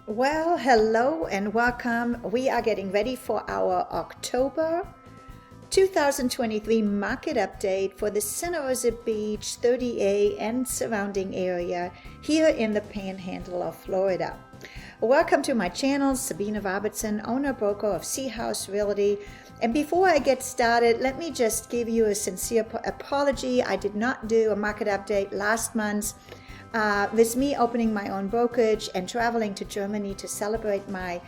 Well, hello and welcome. We are getting ready for our October 2023 market update for the Santa Rosa Beach, 30A, and surrounding area here in the Panhandle of Florida. Welcome to my channel, Sabine Robertson, owner-broker of Sea Haus Realty. And before I get started, let me just give you a sincere apology. I did not do a market update last month. With me opening my own brokerage and traveling to Germany to celebrate my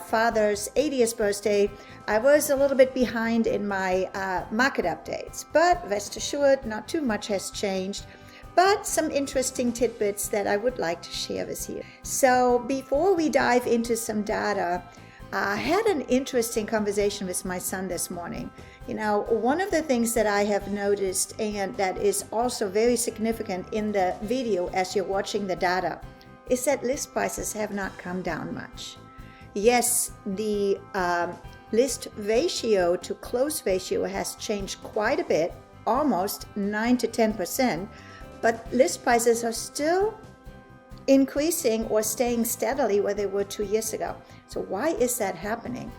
father's 80th birthday, I was a little bit behind in my market updates. But rest assured, not too much has changed, but some interesting tidbits that I would like to share with you. So before we dive into some data, I had an interesting conversation with my son this morning. You know, one of the things that I have noticed, and that is also very significant in the video as you're watching the data, is that list prices have not come down much. Yes, the list ratio to close ratio has changed quite a bit, almost 9 to 10%, but list prices are still increasing or staying steadily where they were 2 years ago. So why is that happening?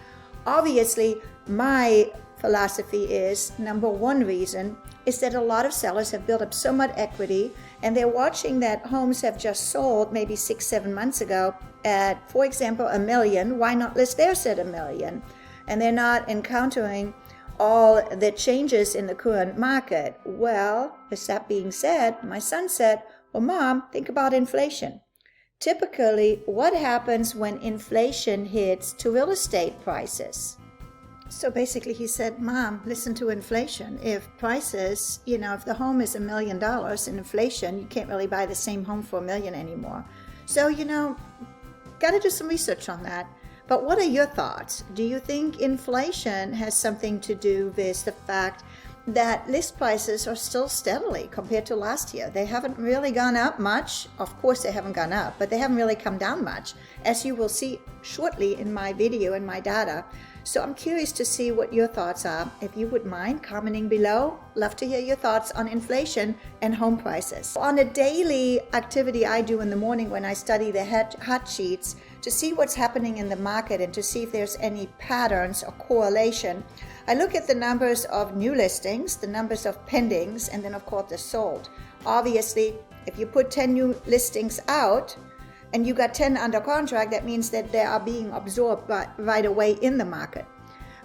Obviously, my philosophy is, number one reason is that a lot of sellers have built up so much equity and they're watching that homes have just sold maybe 6-7 months ago at, for example, $1 million. Why not list theirs at $1 million? And they're not encountering all the changes in the current market. Well, with that being said, my son said, well, Mom, think about inflation. Typically, what happens when inflation hits to real estate prices? So basically he said, Mom, listen to inflation. If prices, if the home is $1 million in inflation, you can't really buy the same home for $1 million anymore. So, got to do some research on that. But what are your thoughts? Do you think inflation has something to do with the fact that list prices are still steadily compared to last year? They haven't really gone up much. Of course they haven't gone up, but they haven't really come down much, as you will see shortly in my video and my data. So I'm curious to see what your thoughts are. If you would mind commenting below, love to hear your thoughts on inflation and home prices. On a daily activity I do in the morning when I study the hot sheets to see what's happening in the market and to see if there's any patterns or correlation, I look at the numbers of new listings, the numbers of pendings, and then of course the sold. Obviously, if you put 10 new listings out and you got 10 under contract, that means that they are being absorbed right away in the market.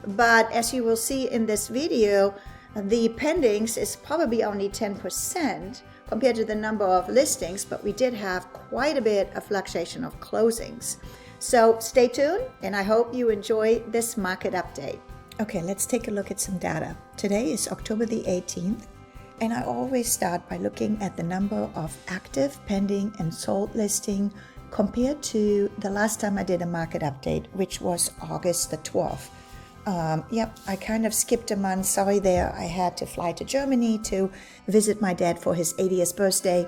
But as you will see in this video, the pendings is probably only 10% compared to the number of listings, but we did have quite a bit of fluctuation of closings. So stay tuned, and I hope you enjoy this market update. Okay, let's take a look at some data. Today is October the 18th, and I always start by looking at the number of active, pending, and sold listing compared to the last time I did a market update, which was August the 12th. I kind of skipped a month. Sorry there. I had to fly to Germany to visit my dad for his 80th birthday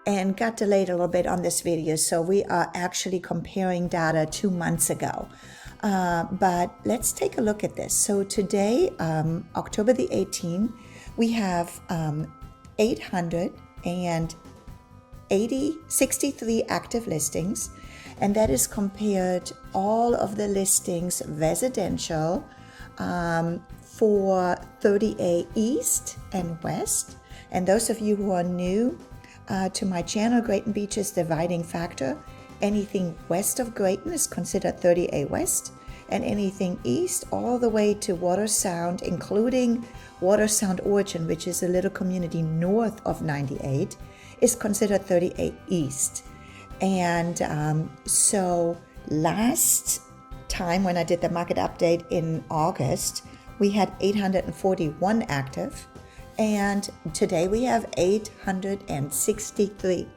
and got delayed a little bit on this video. So we are actually comparing data 2 months ago. But let's take a look at this. So today, October the 18th, we have 863 active listings, and that is compared all of the listings residential for 30A East and West. And those of you who are new to my channel, Grayton Beach is the dividing factor. Anything west of Grayton is considered 30A West, and anything east all the way to Water Sound, including Water Sound Origin, which is a little community north of 98, is considered 30A East. And so last time when I did the market update in August, we had 841 active, and today we have 863.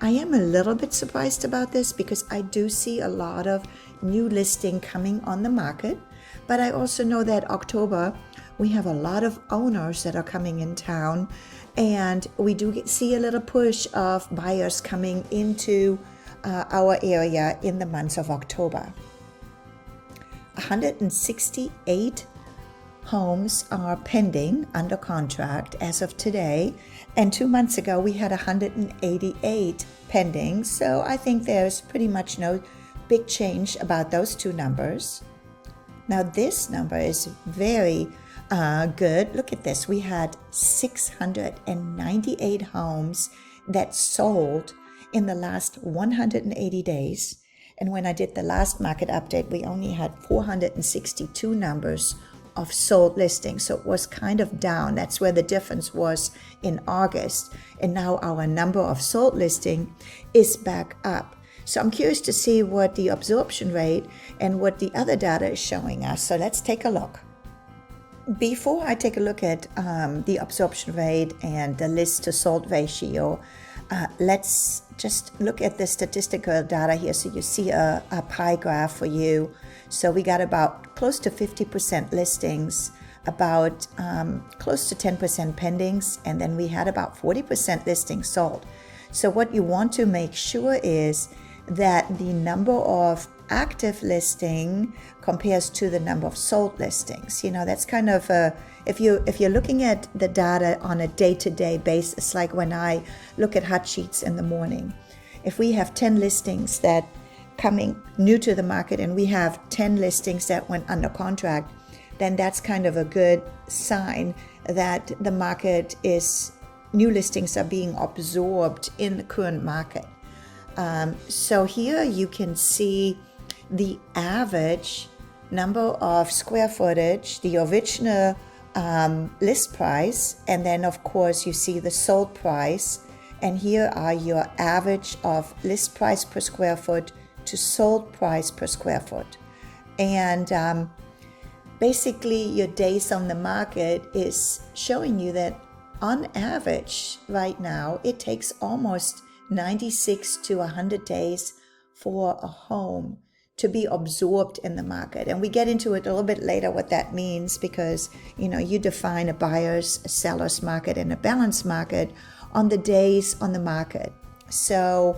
I am a little bit surprised about this because I do see a lot of new listing coming on the market, but I also know that October we have a lot of owners that are coming in town, and we do see a little push of buyers coming into our area in the month of October. 168 homes are pending under contract as of today, and 2 months ago we had 188 pending. So I think there's pretty much no big change about those two numbers. Now this number is very good. Look at this. We had 698 homes that sold in the last 180 days. And when I did the last market update, we only had 462 numbers of sold listings. So it was kind of down. That's where the difference was in August. And now our number of sold listing is back up. So I'm curious to see what the absorption rate and what the other data is showing us. So let's take a look. Before I take a look at the absorption rate and the list to sold ratio, let's just look at the statistical data here. So you see a pie graph for you. So we got about close to 50% listings, about close to 10% pendings, and then we had about 40% listings sold. So what you want to make sure is that the number of active listing compares to the number of sold listings. You know, that's kind of if you're looking at the data on a day-to-day basis, like when I look at hot sheets in the morning, if we have 10 listings that coming new to the market and we have 10 listings that went under contract, then that's kind of a good sign that the market is, new listings are being absorbed in the current market. So here you can see the average number of square footage, the original list price, and then of course you see the sold price. And here are your average of list price per square foot to sold price per square foot. And basically your days on the market is showing you that on average right now it takes almost 96 to 100 days for a home to be absorbed in the market. And we get into it a little bit later what that means, because you define a buyer's, a seller's market and a balanced market on the days on the market. So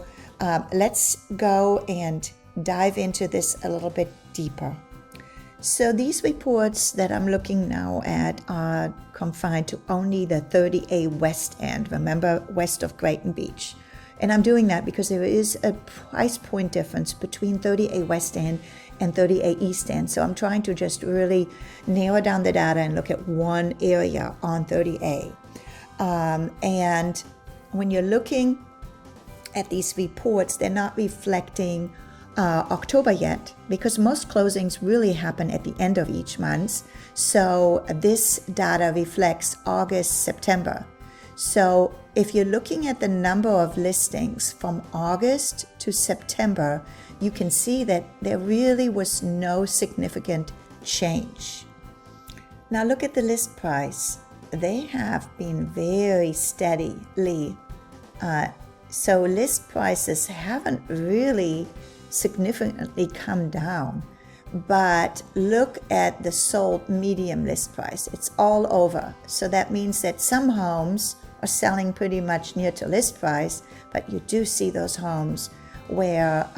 let's go and dive into this a little bit deeper. So these reports that I'm looking now at are confined to only the 30A West End, remember, west of Grayton Beach. And I'm doing that because there is a price point difference between 30A West End and 30A East End. So I'm trying to just really narrow down the data and look at one area on 30A. And when you're looking at these reports, they're not reflecting October yet, because most closings really happen at the end of each month. So this data reflects August, September. So if you're looking at the number of listings from August to September, you can see that there really was no significant change. Now look at the list price. They have been very steadily. So list prices haven't really significantly come down. But look at the sold medium list price. It's all over. So that means that some homes are selling pretty much near to list price, but you do see those homes where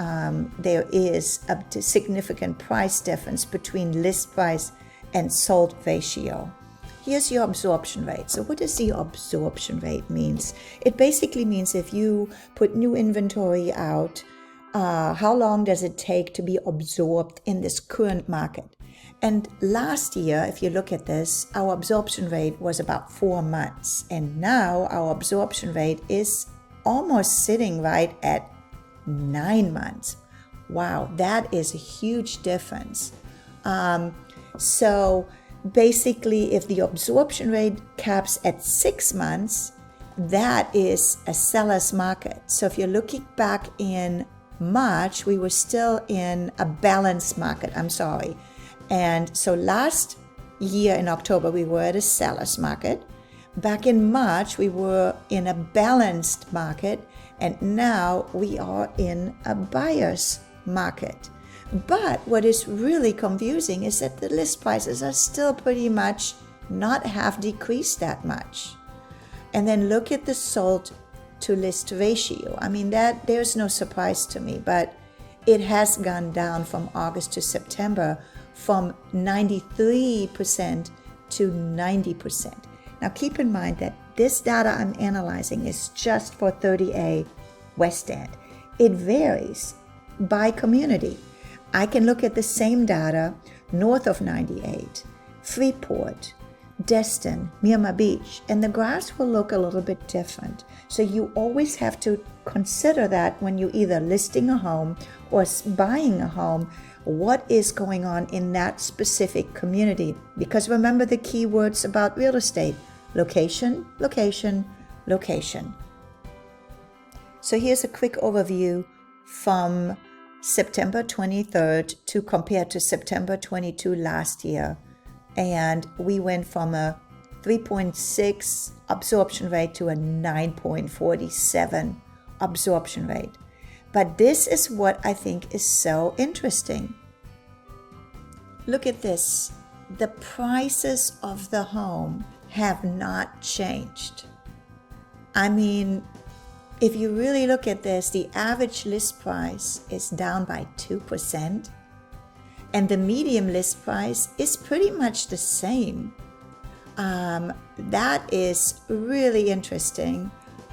there is a significant price difference between list price and sold ratio. Here's your absorption rate. So what does the absorption rate means? It basically means if you put new inventory out, how long does it take to be absorbed in this current market? And last year, if you look at this, our absorption rate was about 4 months. And now our absorption rate is almost sitting right at 9 months. Wow, that is a huge difference. So basically, if the absorption rate caps at 6 months, that is a seller's market. So if you're looking back in March, we were still in a balanced market. And so last year in October, we were at a seller's market. Back in March, we were in a balanced market. And now we are in a buyer's market. But what is really confusing is that the list prices are still pretty much not have decreased that much. And then look at the sold to list ratio. I mean, that there's no surprise to me, but it has gone down from August to September from 93% to 90%. Now keep in mind that this data I'm analyzing is just for 30A West End. It varies by community. I can look at the same data north of 98, Freeport, Destin, Miramar Beach, and the graphs will look a little bit different. So you always have to consider that when you're either listing a home or buying a home, what is going on in that specific community. Because remember the key words about real estate: location, location, location. So here's a quick overview from September 23rd to compare to September 22 last year. And we went from a 3.6 absorption rate to a 9.47 absorption rate. But this is what I think is so interesting. Look at this. The prices of the home have not changed. I mean, if you really look at this, the average list price is down by 2%, and the median list price is pretty much the same. That is really interesting.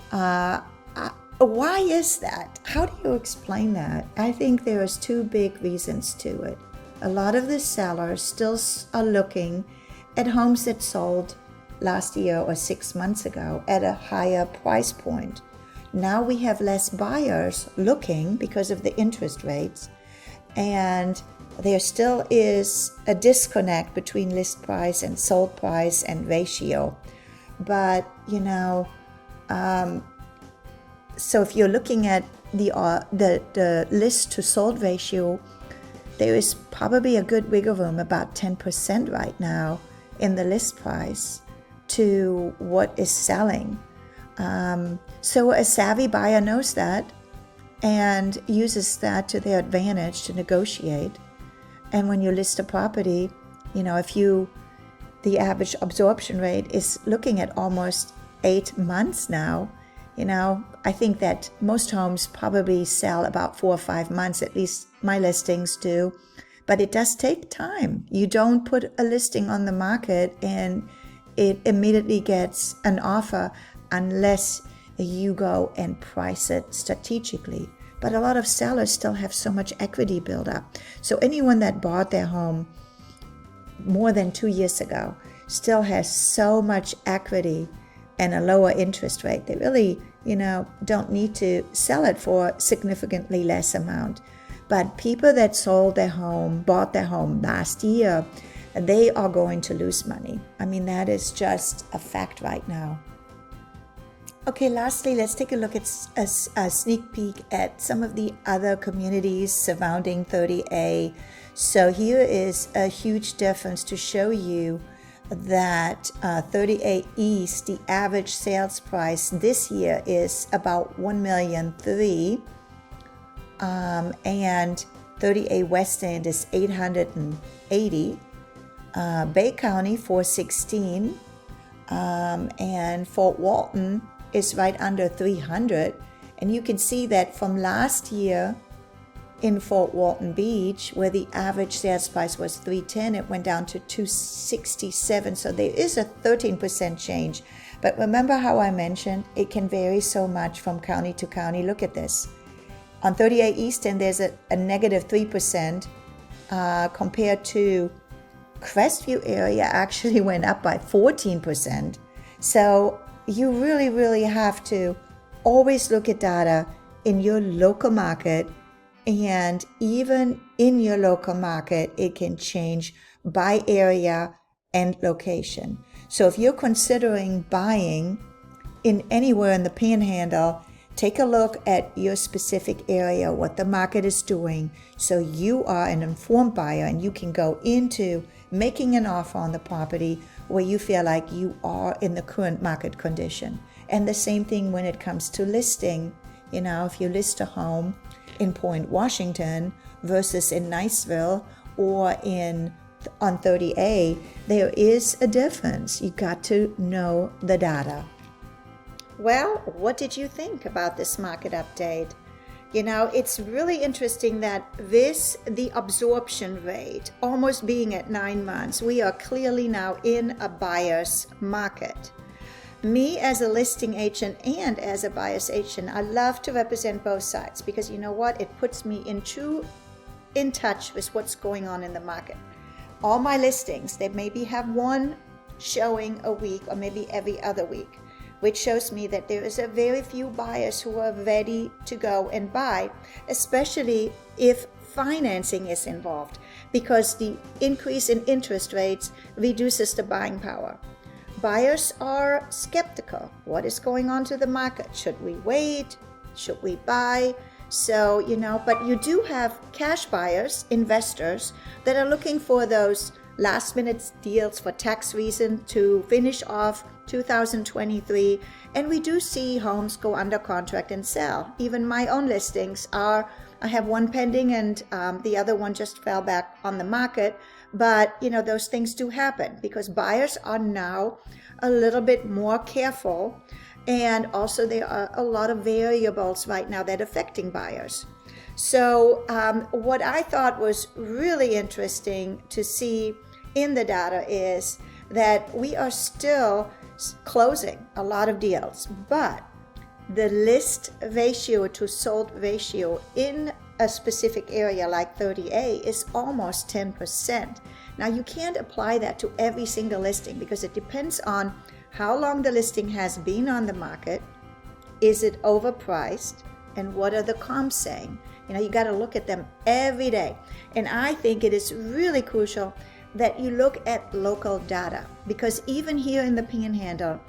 Why is that? How do you explain that? I think there's two big reasons to it. A lot of the sellers still are looking at homes that sold last year or 6 months ago at a higher price point. Now we have less buyers looking because of the interest rates, and there still is a disconnect between list price and sold price and ratio. But, so if you're looking at the list to sold ratio, there is probably a good wiggle room, about 10% right now in the list price to what is selling. So a savvy buyer knows that and uses that to their advantage to negotiate. And when you list a property, the average absorption rate is looking at almost 8 months now. I think that most homes probably sell about 4 or 5 months, at least my listings do. But it does take time. You don't put a listing on the market and it immediately gets an offer unless you go and price it strategically. But a lot of sellers still have so much equity built up. So anyone that bought their home more than 2 years ago still has so much equity and a lower interest rate. They really, don't need to sell it for significantly less amount. But people that bought their home last year, they are going to lose money. I mean, that is just a fact right now. Okay, lastly, let's take a look at a sneak peek at some of the other communities surrounding 30A. So here is a huge difference to show you that 30A East, the average sales price this year is about $1,300,000, and 30A West End is $880,000, Bay County $416,000, and Fort Walton is right under $300,000. And you can see that from last year in Fort Walton Beach, where the average sales price was $310,000, it went down to $267,000. So there is a 13% change. But remember how I mentioned it can vary so much from county to county. Look at this. On 38 Eastern, there's a negative 3% compared to Crestview area actually went up by 14%. So you really, really have to always look at data in your local market. And even in your local market, it can change by area and location. So if you're considering buying in anywhere in the Panhandle, take a look at your specific area, what the market is doing, so you are an informed buyer and you can go into making an offer on the property where you feel like you are in the current market condition. And the same thing when it comes to listing. If you list a home in Point Washington versus in Niceville or on 30A, there is a difference. You got to know the data. Well, what did you think about this market update? It's really interesting that the absorption rate almost being at 9 months, we are clearly now in a buyer's market. Me as a listing agent and as a buyer's agent, I love to represent both sides because you know what? It puts me in true in touch with what's going on in the market. All my listings, they maybe have one showing a week or maybe every other week, which shows me that there is a very few buyers who are ready to go and buy, especially if financing is involved, because the increase in interest rates reduces the buying power. Buyers are skeptical. What is going on to the market? Should we wait? Should we buy? So, but you do have cash buyers, investors that are looking for those last minute deals for tax reason to finish off 2023. And we do see homes go under contract and sell. Even my own listings I have one pending and the other one just fell back on the market. But, those things do happen because buyers are now a little bit more careful. And also there are a lot of variables right now that are affecting buyers. So what I thought was really interesting to see in the data is that we are still closing a lot of deals, but the list ratio to sold ratio in a specific area like 30A is almost 10%. Now you can't apply that to every single listing because it depends on how long the listing has been on the market, is it overpriced, and what are the comps saying? You got to look at them every day. And I think it is really crucial that you look at local data because even here in the Panhandle,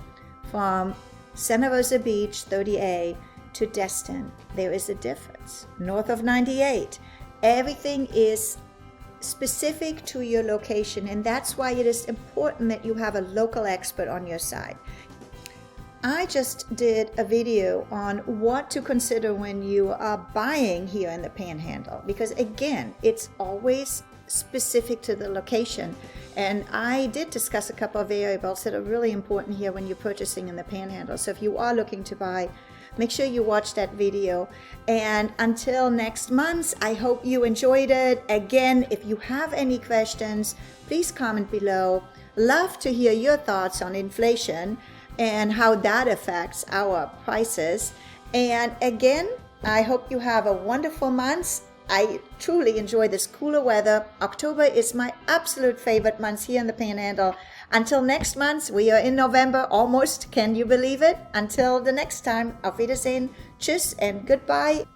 from Santa Rosa Beach 30A to Destin, there is a difference. North of 98, everything is specific to your location, and that's why it is important that you have a local expert on your side. I just did a video on what to consider when you are buying here in the Panhandle because again, it's always specific to the location. And I did discuss a couple of variables that are really important here when you're purchasing in the Panhandle. So if you are looking to buy, make sure you watch that video. And until next month, I hope you enjoyed it. Again, if you have any questions, please comment below. Love to hear your thoughts on inflation and how that affects our prices. And again, I hope you have a wonderful month. I truly enjoy this cooler weather. October is my absolute favorite month here in the Panhandle. Until next month, we are in November almost. Can you believe it? Until the next time, auf Wiedersehen, tschüss and goodbye.